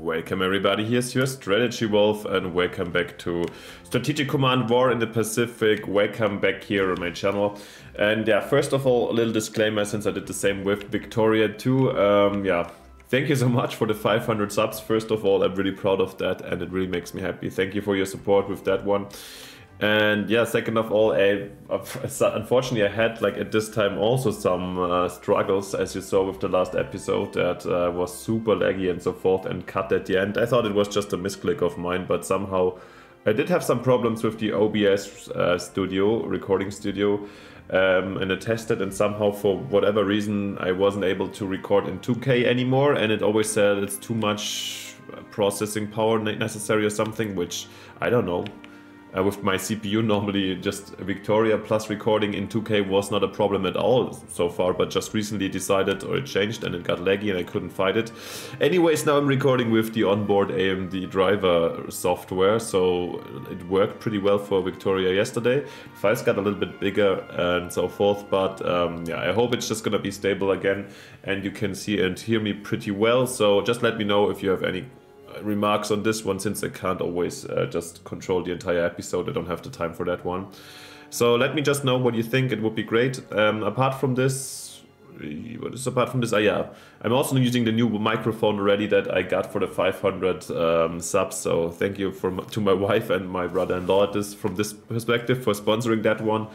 Welcome everybody, here's your Strategy Wolf and welcome back to Strategic Command War in the Pacific. Welcome back here on my channel. And yeah, first of all, a little disclaimer since I did the same with Victoria too. Yeah, thank you so much for the 500 subs. First of all, I'm really proud of that and it really makes me happy. Thank you for your support with that one. And yeah, second of all, unfortunately I had like at this time also some struggles, as you saw with the last episode, that was super laggy and so forth and cut at the end. I thought it was just a misclick of mine, but somehow I did have some problems with the OBS recording studio, and I tested, and somehow for whatever reason I wasn't able to record in 2K anymore, and it always said it's too much processing power necessary or something, which I don't know. With my CPU, normally just Victoria plus recording in 2K was not a problem at all so far, but just recently decided, or it changed and it got laggy and I couldn't fight it. Anyways, now I'm recording with the onboard AMD driver software, so it worked pretty well for Victoria yesterday. The files got a little bit bigger and so forth, but yeah, I hope it's just gonna be stable again and you can see and hear me pretty well. So just let me know if you have any remarks on this one, since I can't always just control the entire episode. I don't have the time for that one. So let me just know what you think. It would be great. Apart from this, what is apart from this? Yeah, I'm also using the new microphone already that I got for the 500 subs. So thank you to my wife and my brother-in-law from this perspective for sponsoring that one.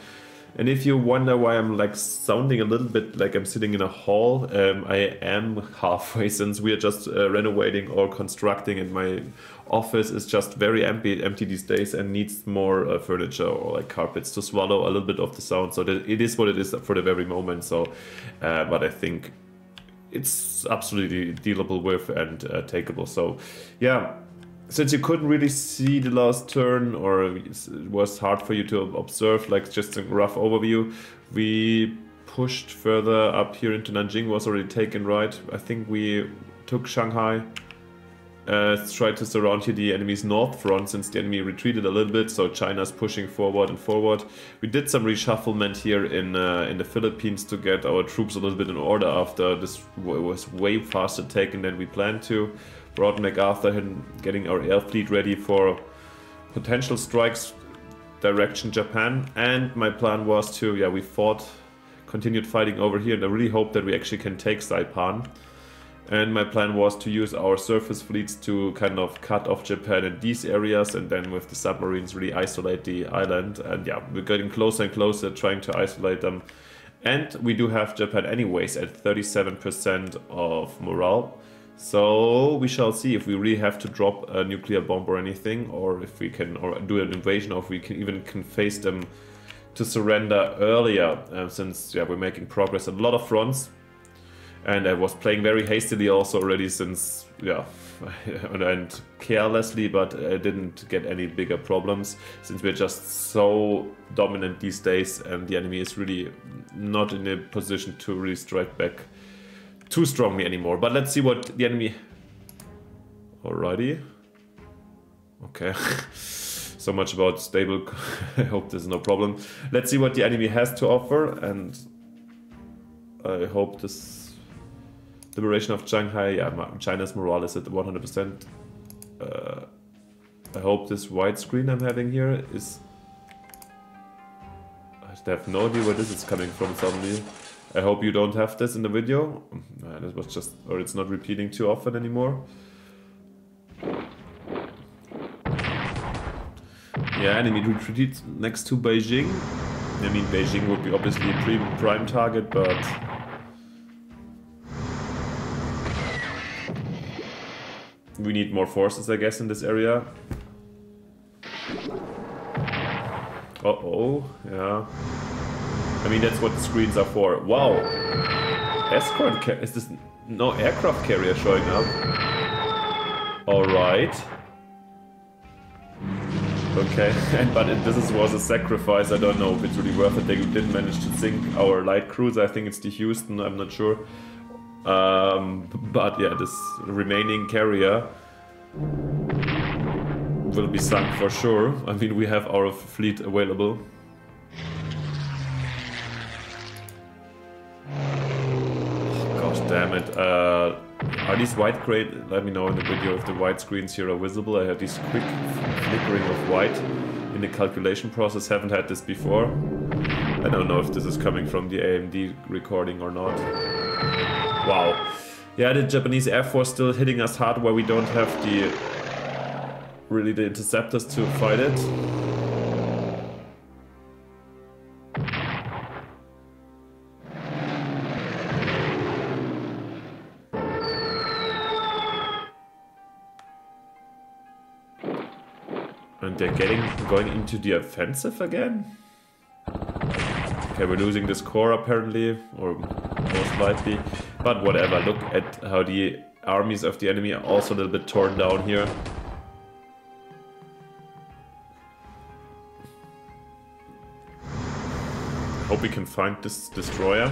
And if you wonder why I'm like sounding a little bit like I'm sitting in a hall, I am halfway, since we are just renovating or constructing, and my office is just very empty these days and needs more furniture or like carpets to swallow a little bit of the sound. So it is what it is for the very moment. So, but I think it's absolutely dealable with and takeable. So, yeah. Since you couldn't really see the last turn, or it was hard for you to observe, like just a rough overview, we pushed further up here into Nanjing, was already taken, right? I think we took Shanghai, tried to surround here the enemy's north front, since the enemy retreated a little bit, so China's pushing forward and forward. We did some reshufflement here in the Philippines to get our troops a little bit in order after this was way faster taken than we planned to. Brought MacArthur in, getting our air fleet ready for potential strikes direction Japan, and my plan was to, yeah, we continued fighting over here, and I really hope that we actually can take Saipan. And my plan was to use our surface fleets to kind of cut off Japan in these areas, and then with the submarines really isolate the island. And yeah, we're getting closer and closer, trying to isolate them. And we do have Japan anyways at 37% of morale. So we shall see if we really have to drop a nuclear bomb or anything, or if we can do an invasion, or if we can face them to surrender earlier, since yeah, we're making progress on a lot of fronts. And I was playing very hastily also already, since yeah, and carelessly, but I didn't get any bigger problems, since we're just so dominant these days and the enemy is really not in a position to really strike back too strongly anymore. But let's see what the enemy... Alrighty. Okay. So much about stable. I hope there's no problem. Let's see what the enemy has to offer, and I hope this liberation of Shanghai, yeah, China's morale is at 100%. I hope this white screen I'm having here is... I have no idea where this is coming from suddenly. I hope you don't have this in the video. It was just, or it's not repeating too often anymore. Yeah, enemy retreat next to Beijing. I mean, Beijing would be obviously a prime target, but we need more forces, I guess, in this area. Uh-oh, yeah. I mean, that's what the screens are for. Wow! Escort is this no aircraft carrier showing up? Alright. Okay, but this was a sacrifice. I don't know if it's really worth it. They didn't manage to sink our light cruiser. I think it's the Houston, I'm not sure. But yeah, this remaining carrier will be sunk for sure. I mean, we have our fleet available. Gosh damn it. Are these white gray? Let me know in the video if the white screens here are visible. I have this quick flickering of white in the calculation process. Haven't had this before. I don't know if this is coming from the AMD recording or not. Wow. Yeah, the Japanese Air Force still hitting us hard where we don't have the interceptors to fight it. And they're going into the offensive again? Okay, we're losing this core apparently, or most likely. But whatever, look at how the armies of the enemy are also a little bit torn down here. Hope we can find this destroyer.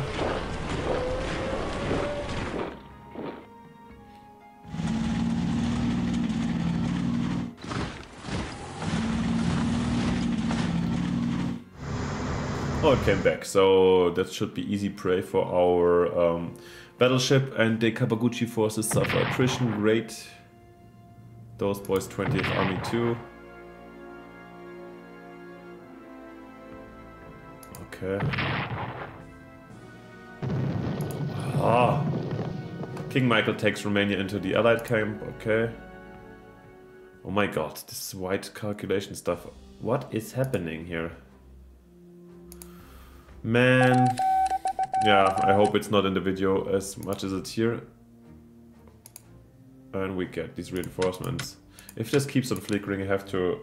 Oh, it came back, so that should be easy prey for our battleship, and the Kawaguchi forces suffer attrition. Great. Those boys 20th Army too. Okay. Ah. King Michael takes Romania into the Allied camp. Okay. Oh my god, this white calculation stuff. What is happening here? Man. Yeah, I hope it's not in the video as much as it's here. And we get these reinforcements. If this keeps on flickering, I have to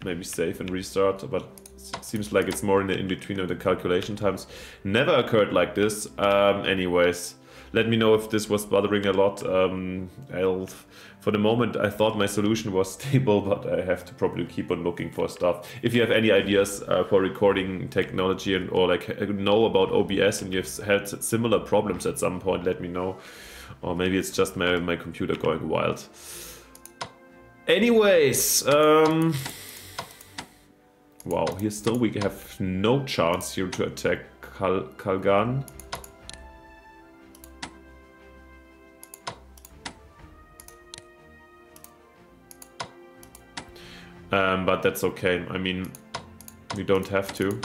maybe save and restart, but it seems like it's more in the in-between of the calculation times. Never occurred like this. Anyways, let me know if this was bothering a lot. For the moment, I thought my solution was stable, but I have to probably keep on looking for stuff. If you have any ideas for recording technology and or like know about OBS and you've had similar problems at some point, let me know. Or maybe it's just my computer going wild. Anyways, wow, here still we have no chance here to attack Kalgan. But that's okay. I mean, we don't have to.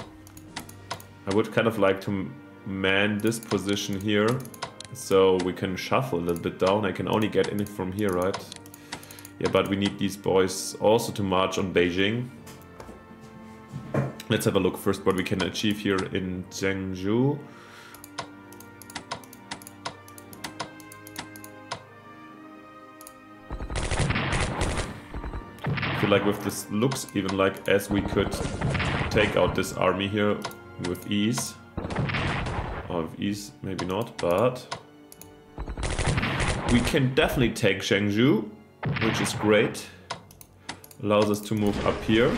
I would kind of like to man this position here, so we can shuffle a little bit down. I can only get in from here, right? Yeah, but we need these boys also to march on Beijing. Let's have a look first what we can achieve here in Zhengzhou. I feel like with this looks even like as we could take out this army here with ease. Or with ease, maybe not, but we can definitely take Zhengzhou, which is great. Allows us to move up here.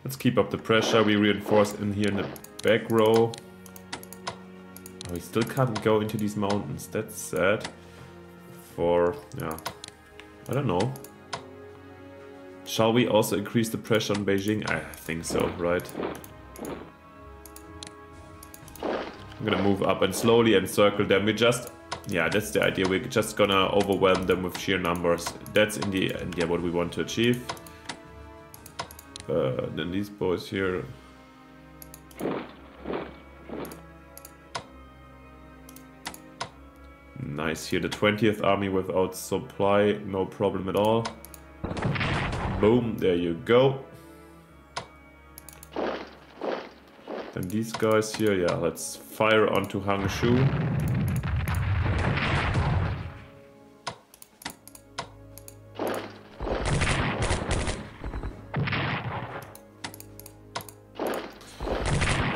Let's keep up the pressure. We reinforce in here in the back row. Oh, we still can't go into these mountains. That's sad. Yeah, I don't know. Shall we also increase the pressure on Beijing? I think so, right? I'm gonna move up and slowly encircle them. Yeah, that's the idea. We're just gonna overwhelm them with sheer numbers. That's in the end, yeah, what we want to achieve. Then these boys here. Nice, here the 20th army without supply, no problem at all. Boom, there you go. Then these guys here, yeah, let's fire onto Hangshu.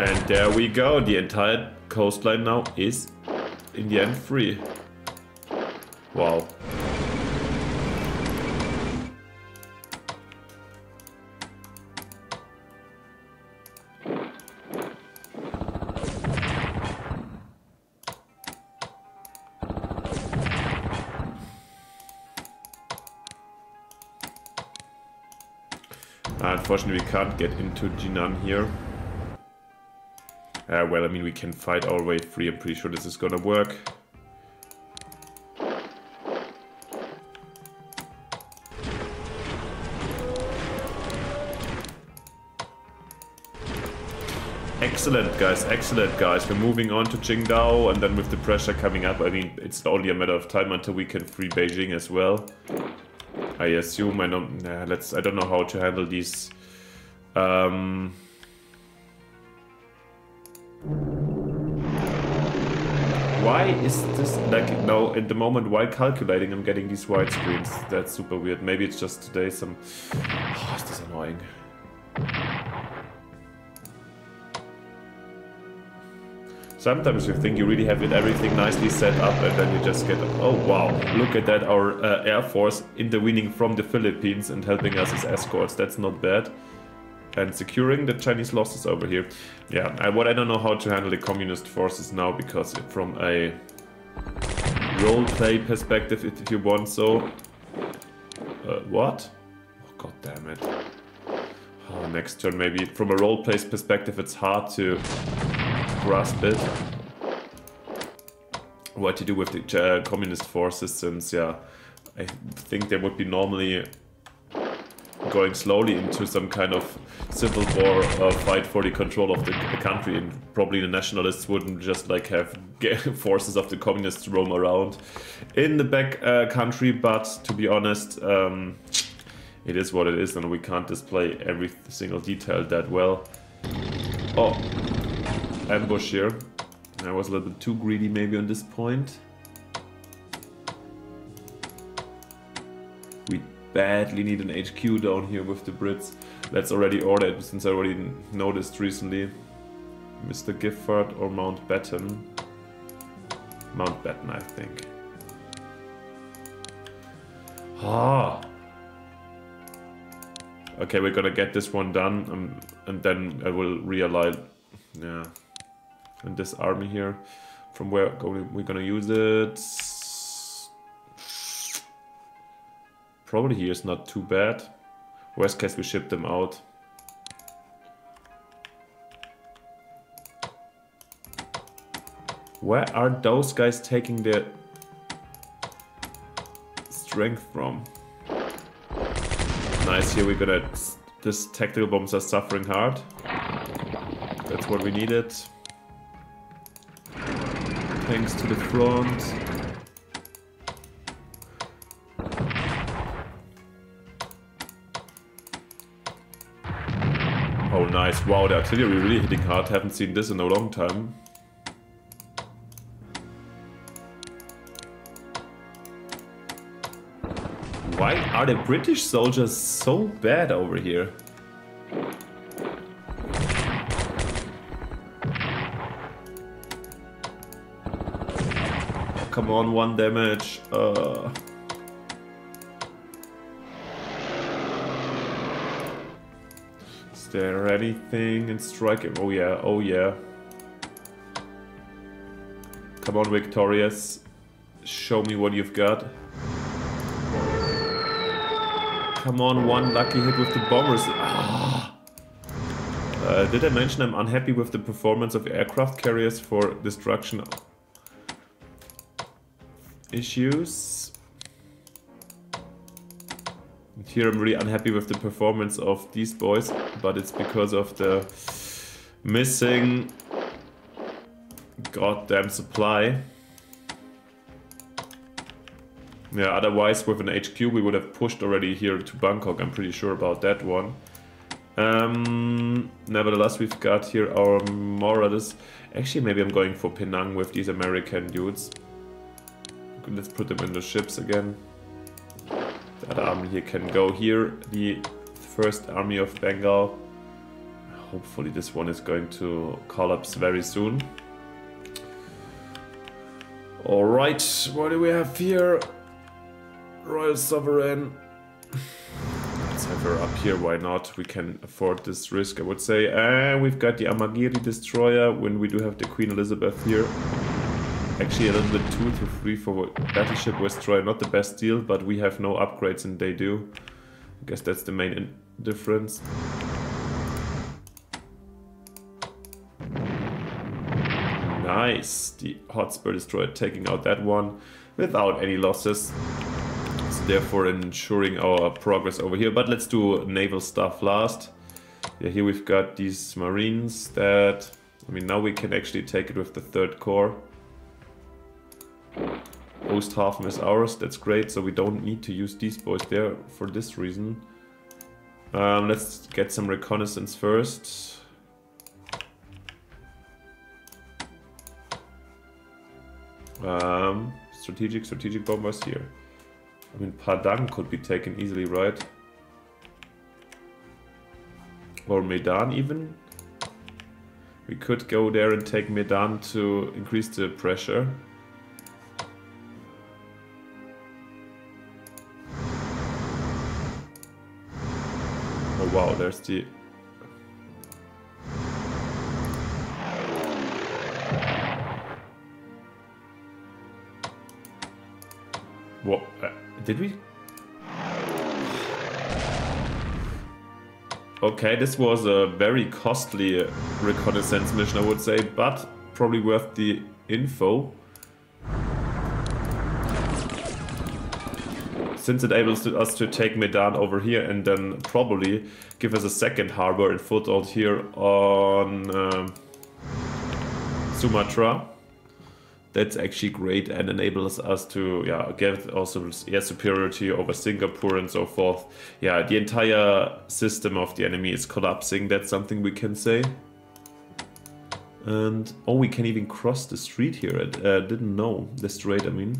And there we go. The entire coastline now is in the end free. Wow. Unfortunately, we can't get into Jinan here. Well, I mean, we can fight our way free. I'm pretty sure this is gonna work. Excellent, guys. Excellent, guys. We're moving on to Qingdao, and then with the pressure coming up, I mean, it's only a matter of time until we can free Beijing as well. I assume. I don't know how to handle these. Why is this like now at the moment while calculating I'm getting these white screens? That's super weird. Maybe it's just today some. Oh, is this annoying? Sometimes you think you really have everything nicely set up and then you just get, oh wow, look at that, our Air Force intervening from the Philippines and helping us as escorts. That's not bad. And securing the Chinese losses over here. Yeah, I don't know how to handle the communist forces now, because from a roleplay perspective, if you want so. What? Oh, god damn it. Oh, next turn maybe. From a roleplay perspective, it's hard to grasp it. What to do with the communist forces, since, yeah, I think they would be normally going slowly into some kind of civil war fight for the control of the country, and probably the nationalists wouldn't just like have forces of the communists roam around in the back country, but to be honest, it is what it is, and we can't display every single detail that well. Oh, ambush here. I was a little bit too greedy maybe on this point. We badly need an HQ down here with the Brits. Let's already order it, since I already noticed recently. Mr. Gifford or Mountbatten. Mountbatten, I think. Ah. Okay, we're gonna get this one done, and then I will realign. Yeah. And this army here, from where we're gonna use it. Probably here is not too bad. Worst case, we ship them out. Where are those guys taking their strength from? Nice, here we're gonna... This tactical bombs are suffering hard. That's what we needed. Tanks to the front. Oh nice, wow, the artillery really hitting hard. Haven't seen this in a long time. Why are the British soldiers so bad over here? Come on, 1 damage. Is there anything in striking? Oh yeah, oh yeah. Come on, Victorious. Show me what you've got. Come on, 1 lucky hit with the bombers. Ah. Did I mention I'm unhappy with the performance of aircraft carriers for destruction issues? And here I'm really unhappy with the performance of these boys, but it's because of the missing goddamn supply. Yeah, otherwise with an HQ we would have pushed already here to Bangkok, I'm pretty sure about that one. Nevertheless, we've got here our Morales. Actually, maybe I'm going for Penang with these American dudes. Let's put them in the ships again. That army here can go here. The first army of Bengal. hopefully this one is going to collapse very soon. Alright, what do we have here? Royal Sovereign. Let's have her up here, why not? We can afford this risk, I would say. And we've got the Amagiri Destroyer when we do have the Queen Elizabeth here. Actually a little bit 2 to 3 for Battleship Destroyer, not the best deal, but we have no upgrades and they do. I guess that's the main difference. Nice, the Hotspur Destroyer taking out that one without any losses. So therefore ensuring our progress over here. But let's do naval stuff last. Yeah, here we've got these Marines that... I mean, now we can actually take it with the 3rd Corps. Osthafen is ours, that's great, so we don't need to use these boys there for this reason. Let's get some reconnaissance first. Strategic bombers here. I mean, Padang could be taken easily, right? Or Medan even. We could go there and take Medan to increase the pressure. Oh wow, there's the... What? Did we? Okay, this was a very costly reconnaissance mission, I would say, but probably worth the info. Since it enables us to take Medan over here and then probably give us a second harbor and foothold here on Sumatra. That's actually great and enables us to get also air superiority over Singapore and so forth. Yeah, the entire system of the enemy is collapsing, that's something we can say. And oh, we can even cross the street here. I didn't know. The strait, I mean.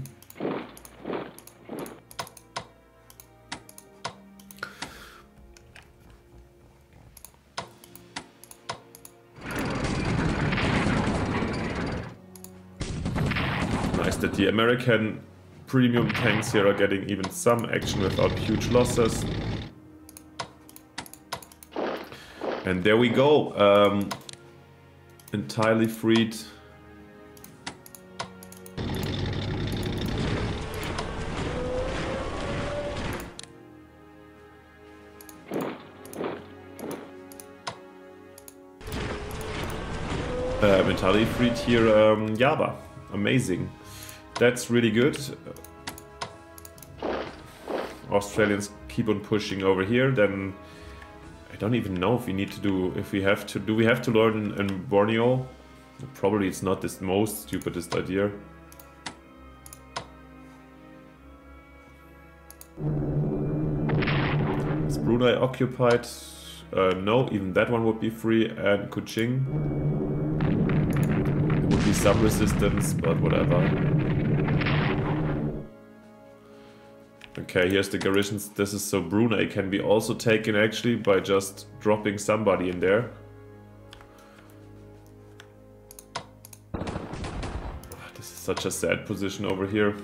That the American premium tanks here are getting even some action without huge losses. And there we go. Entirely freed. Entirely freed here Java. Amazing. That's really good. Australians keep on pushing over here, then I don't even know if we need to do, if we have to, do we have to learn in Borneo? Probably it's not the most stupidest idea. Is Brunei occupied? No, even that one would be free, and Kuching. There would be some resistance, but whatever. Okay, here's the garrisons. This is so Brunei can be also taken actually by just dropping somebody in there. This is such a sad position over here.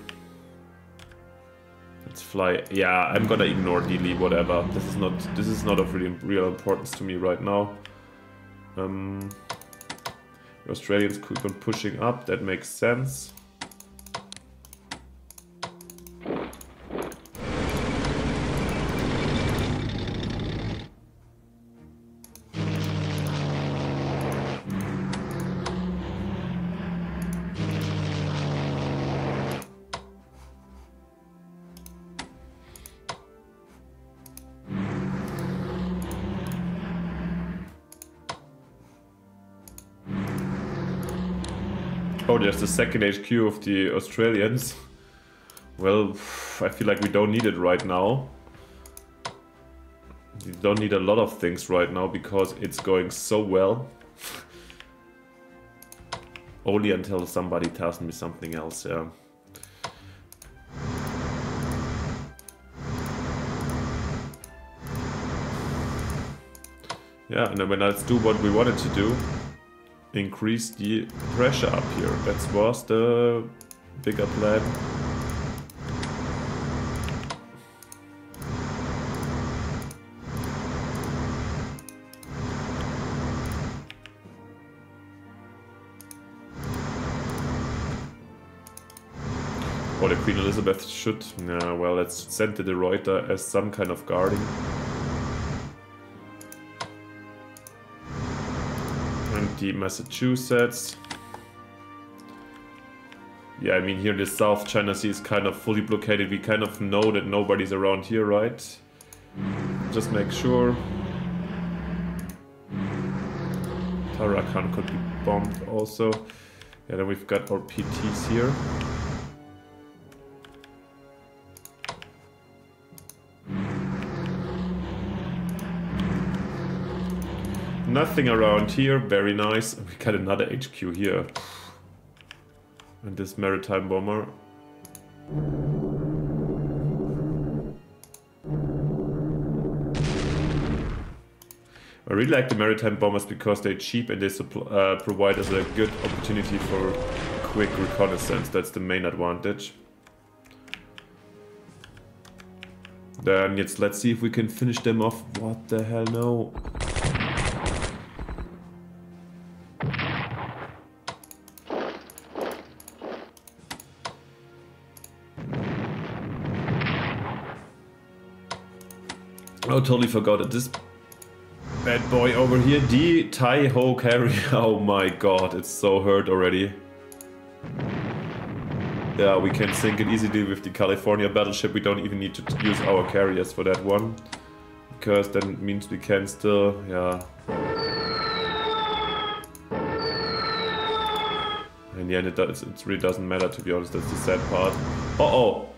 Let's fly. Yeah, I'm gonna ignore Dili, whatever. This is not of really real importance to me right now. The Australians keep on pushing up, that makes sense. Oh, there's the second HQ of the Australians. Well, I feel like we don't need it right now. We don't need a lot of things right now because it's going so well. Only until somebody tells me something else, yeah. Yeah, and then let's do what we wanted to do. Increase the pressure up here. That was the bigger plan. Or the Queen Elizabeth should... Nah, well, let's send the De Ruyter as some kind of guarding. And the Massachusetts. Yeah, I mean, here the South China Sea is kind of fully blockaded. We kind of know that nobody's around here, right? Just make sure. Tarakan could be bombed also. Yeah, then we've got our PTs here. Nothing around here, very nice. We got another HQ here. And this maritime bomber. I really like the maritime bombers because they're cheap and they provide us a good opportunity for quick reconnaissance. That's the main advantage. Then let's see if we can finish them off. What the hell, no. Oh, totally forgot it. This bad boy over here, the Tai-Ho carrier. Oh my god, it's so hurt already. Yeah, we can sink it easily with the California battleship. We don't even need to use our carriers for that one. Because then it means we can still, yeah. In the end, it really doesn't matter, to be honest. That's the sad part. Uh-oh!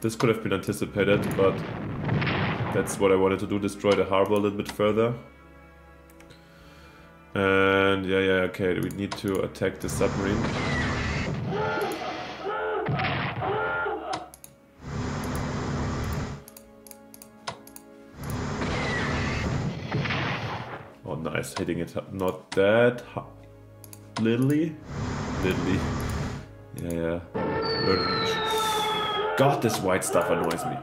This could have been anticipated, but... that's what I wanted to do, destroy the harbor a little bit further. And yeah, okay, we need to attack the submarine. Oh, nice, hitting it not that Literally. Yeah. God, this white stuff annoys me.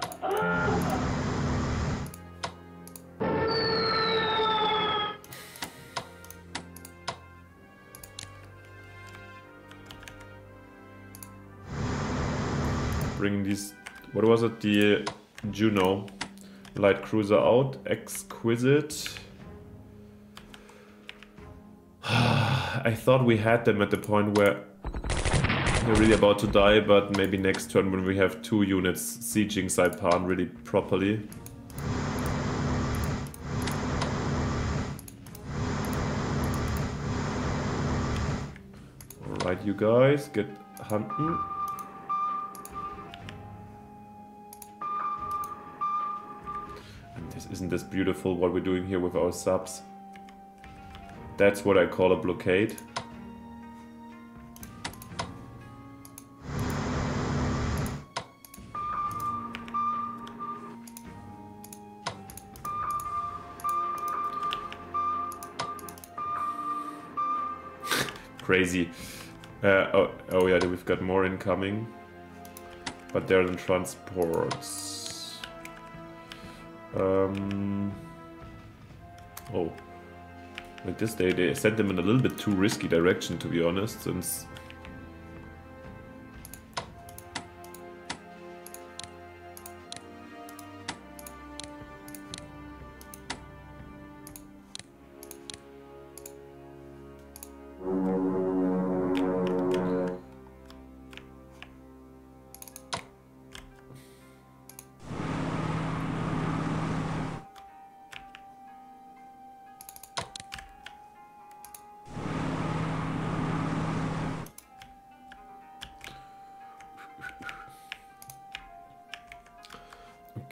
Bring these, what was it, the Juno light cruiser out. Exquisite. I thought we had them at the point where they're really about to die, but maybe next turn when we have 2 units sieging Saipan really properly. Alright, you guys, get hunting. Isn't this beautiful what we're doing here with our subs? That's what I call a blockade. Crazy. Oh yeah, we've got more incoming. But they're in transports. Oh, like this they sent them in a little bit too risky direction, to be honest, since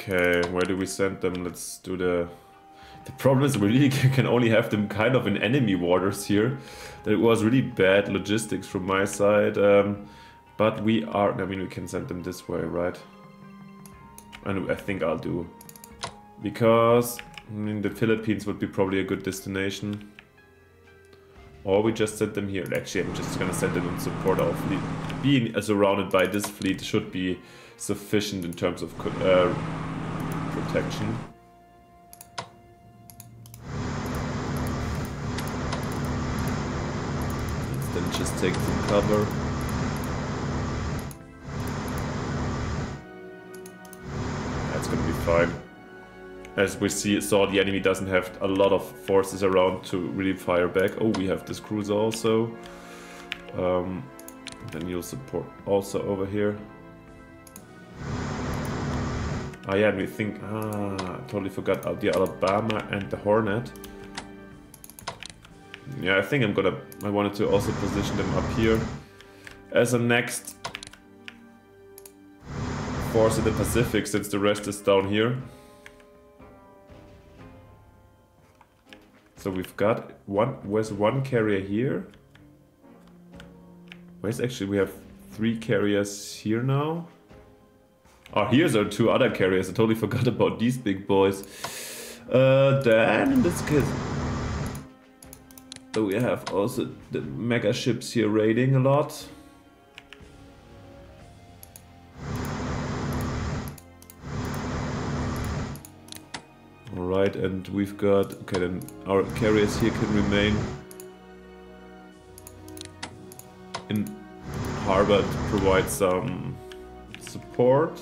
okay, where do we send them? Let's do the problem is we really can only have them kind of in enemy waters here. That was really bad logistics from my side. But we are, I mean, we can send them this way, right? And I think I'll do. Because I mean, the Philippines would be probably a good destination. Or we just send them here. Actually, I'm just gonna send them in support of our fleet. Being surrounded by this fleet should be sufficient in terms of protection. Let's then just take some cover. That's gonna be fine. As we saw, the enemy doesn't have a lot of forces around to really fire back. Oh, we have this cruiser also. Then you'll support also over here. Oh yeah, and we think... I totally forgot the Alabama and the Hornet. Yeah, I think I wanted to also position them up here as a next force in the Pacific, since the rest is down here. So we've got where's one carrier here? Where's actually, we have 3 carriers here now. Oh, here's our 2 other carriers. I totally forgot about these big boys. Then in this case, we have also the mega ships here raiding a lot. Alright, and we've got... Okay, then our carriers here can remain in harbor to provide some support.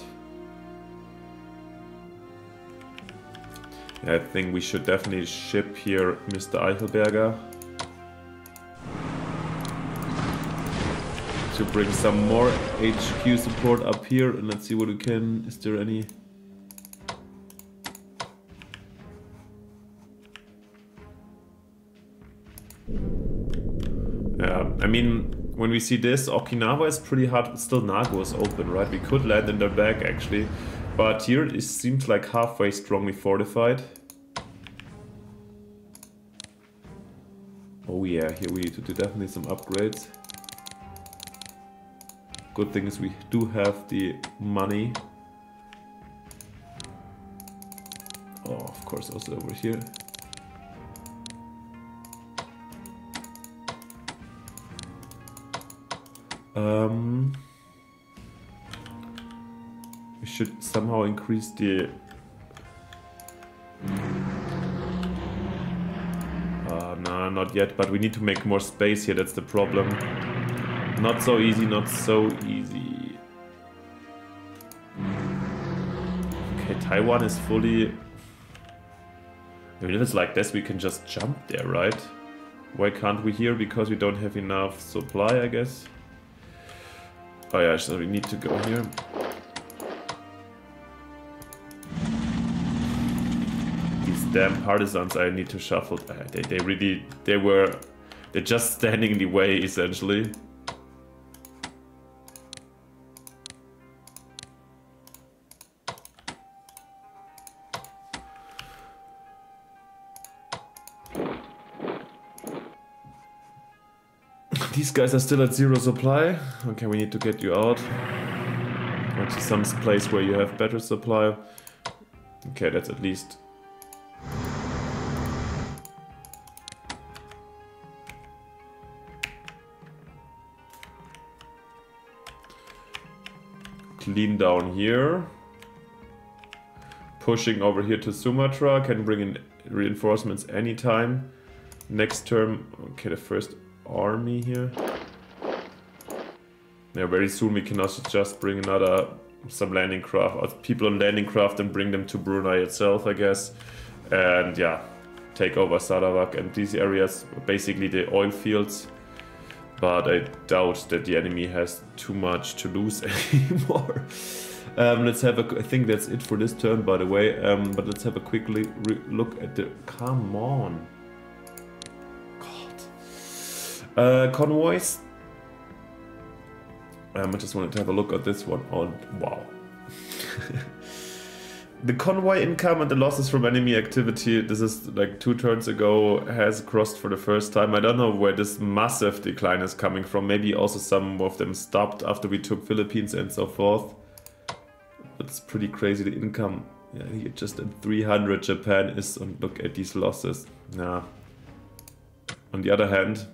Yeah, I think we should definitely ship here Mr. Eichelberger to bring some more HQ support up here, and let's see what we can... Is there any... Yeah, I mean, when we see this, Okinawa is pretty hard, still Nago is open, right? We could land in their back actually, but here it seems like halfway strongly fortified. Oh yeah, here we need to do definitely some upgrades. Good thing is we do have the money. Oh, of course, also over here. We should somehow increase the... no, not yet, but we need to make more space here, that's the problem. Not so easy, not so easy. Okay, Taiwan is fully... I mean, if it's like this, we can just jump there, right? Why can't we here? Because we don't have enough supply, I guess. Oh yeah, so we need to go here. These damn partisans I need to shuffle. They're just standing in the way, essentially. These guys are still at 0 supply. Okay, we need to get you out. Or to some place where you have better supply. Okay, that's at least... clean down here. Pushing over here to Sumatra. Can bring in reinforcements anytime. Next term... Okay, the first... army here. Yeah, very soon we can also just bring some landing craft, people on landing craft, and bring them to Brunei itself, I guess. And yeah, take over Sarawak and these areas, basically the oil fields. But I doubt that the enemy has too much to lose anymore. Let's have I think that's it for this turn, by the way. But let's have a quick look at the... Come on. Convoys. I just wanted to have a look at this one. Oh, wow. The convoy income and the losses from enemy activity, this is like 2 turns ago, has crossed for the first time. I don't know where this massive decline is coming from. Maybe also some of them stopped after we took Philippines and so forth. It's pretty crazy. The income Yeah, here just at 300, Japan is, and look at these losses. Nah. On the other hand,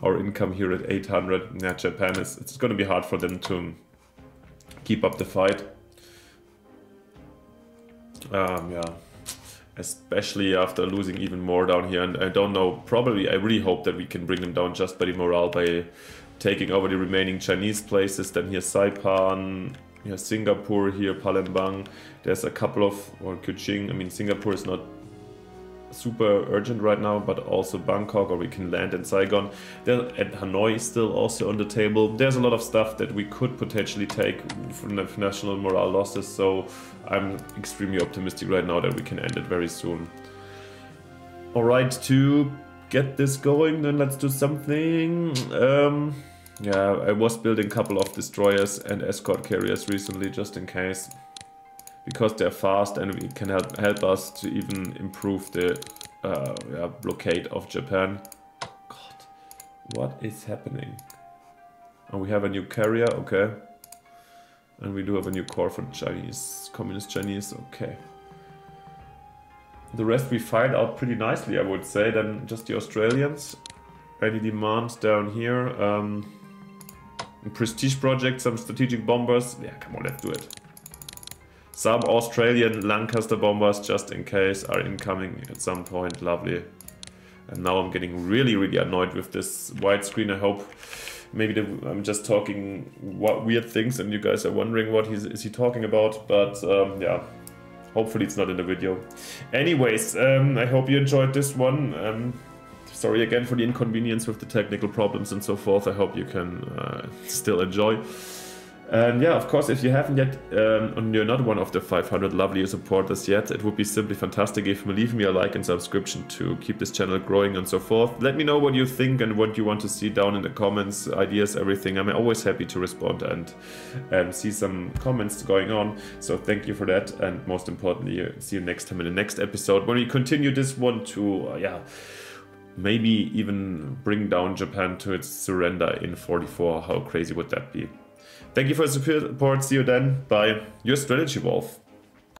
our income here at 800, yeah, Japan is, it's going to be hard for them to keep up the fight. Yeah, especially after losing even more down here, and I don't know, probably I really hope that we can bring them down just by the morale by taking over the remaining Chinese places. Then here's Saipan, here's Singapore, here Palembang, there's a couple of, or Kuching, I mean Singapore is not super urgent right now, but also Bangkok, or we can land in Saigon. There, and Hanoi is still also on the table. There's a lot of stuff that we could potentially take from the national morale losses, so I'm extremely optimistic right now that we can end it very soon. Alright, to get this going, then let's do something. Yeah, I was building a couple of destroyers and escort carriers recently, just in case. Because they're fast and we can help us to even improve the yeah, blockade of Japan. God, what is happening? Oh, we have a new carrier, okay. And we do have a new core for Chinese, Communist Chinese, okay. The rest we fight out pretty nicely, I would say, than just the Australians. Any demands down here? Prestige project, some strategic bombers. Yeah, come on, let's do it. Some Australian Lancaster bombers, just in case, are incoming at some point. Lovely. And now I'm getting really, really annoyed with this widescreen. I hope maybe I'm just talking weird things and you guys are wondering what is he talking about. But yeah, hopefully it's not in the video. Anyways, I hope you enjoyed this one. Sorry again for the inconvenience with the technical problems and so forth. I hope you can still enjoy. And yeah, of course, if you haven't yet, and you're not one of the 500 lovely supporters yet, it would be simply fantastic if you leave me a like and subscription to keep this channel growing and so forth. Let me know what you think and what you want to see down in the comments, ideas, everything. I'm always happy to respond and see some comments going on. So thank you for that, and most importantly, see you next time in the next episode when we continue this one to, yeah, maybe even bring down Japan to its surrender in 44. How crazy would that be? Thank you for the support. See you then. Bye. Your Strategy Wolf.